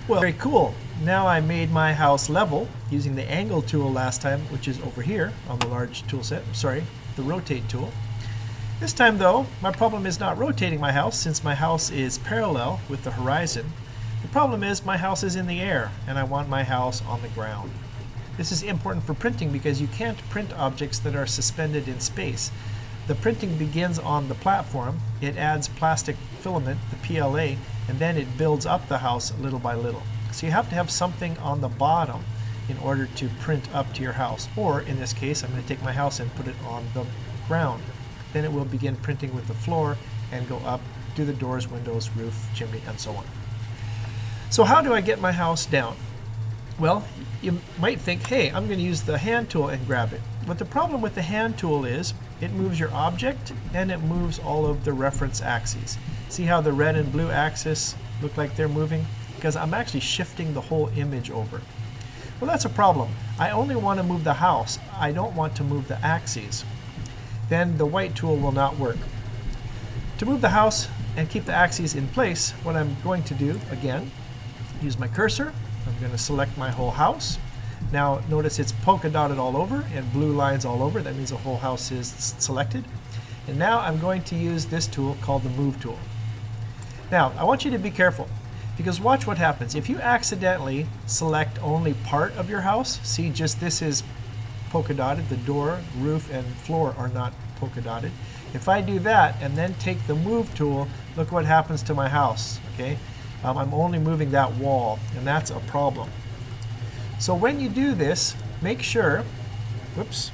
Well, very cool. Now I made my house level using the angle tool last time, which is over here on the large tool set. Sorry, the rotate tool. This time though, my problem is not rotating my house since my house is parallel with the horizon. The problem is my house is in the air and I want my house on the ground. This is important for printing because you can't print objects that are suspended in space. The printing begins on the platform, it adds plastic filament, the PLA, and then it builds up the house little by little. So you have to have something on the bottom in order to print up to your house. Or in this case, I'm going to take my house and put it on the ground. Then it will begin printing with the floor and go up to the doors, windows, roof, chimney, and so on. So how do I get my house down? Well, you might think, hey, I'm going to use the hand tool and grab it. But the problem with the hand tool is it moves your object and it moves all of the reference axes. See how the red and blue axis look like they're moving? Because I'm actually shifting the whole image over. Well, that's a problem. I only want to move the house. I don't want to move the axes. Then the white tool will not work. To move the house and keep the axes in place, what I'm going to do, again, use my cursor. I'm going to select my whole house. Now notice it's polka dotted all over and blue lines all over. That means the whole house is selected. And now I'm going to use this tool called the Move tool. Now I want you to be careful because watch what happens. If you accidentally select only part of your house, see just this is polka dotted, the door, roof, and floor are not polka dotted. If I do that and then take the Move tool, look what happens to my house. Okay, I'm only moving that wall, and that's a problem. So when you do this, make sure, whoops,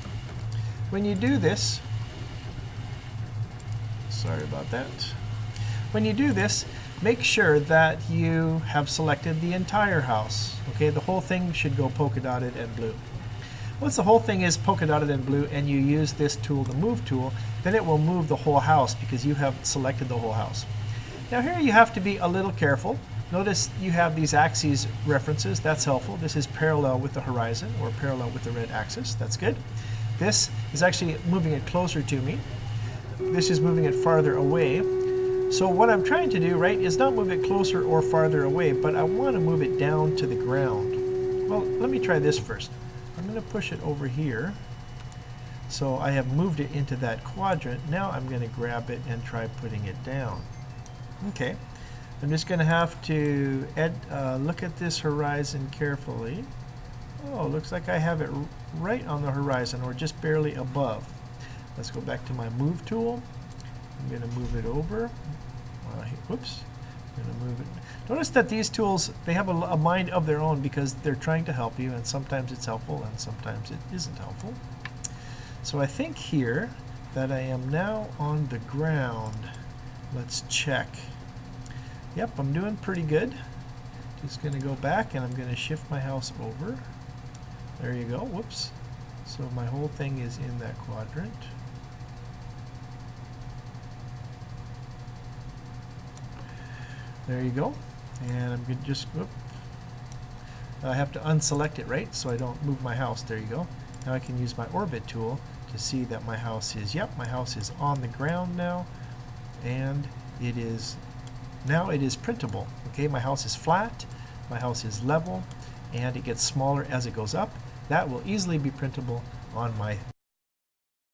when you do this, sorry about that. When you do this, make sure that you have selected the entire house. Okay, the whole thing should go polka dotted and blue. Once the whole thing is polka dotted and blue and you use this tool, the Move tool, then it will move the whole house because you have selected the whole house. Now here you have to be a little careful. Notice you have these axes references. That's helpful. This is parallel with the horizon or parallel with the red axis. That's good. This is actually moving it closer to me. This is moving it farther away. So what I'm trying to do, right, is not move it closer or farther away, but I want to move it down to the ground. Well, let me try this first. I'm going to push it over here. So I have moved it into that quadrant. Now I'm going to grab it and try putting it down. Okay. I'm just going to have to look at this horizon carefully. Oh, looks like I have it right on the horizon or just barely above. Let's go back to my Move tool. I'm going to move it over. Whoops. I'm going to move it. Notice that these tools, they have a mind of their own because they're trying to help you, and sometimes it's helpful and sometimes it isn't helpful. So I think here that I am now on the ground. Let's check. Yep, I'm doing pretty good. Just going to go back and I'm going to shift my house over. There you go. Whoops. So my whole thing is in that quadrant. There you go. And I'm going to just, whoop. I have to unselect it, right? So I don't move my house. There you go. Now I can use my Orbit tool to see that my house is, yep, my house is on the ground now. And it is now it is printable. Okay, my house is flat, my house is level, and it gets smaller as it goes up. That will easily be printable on my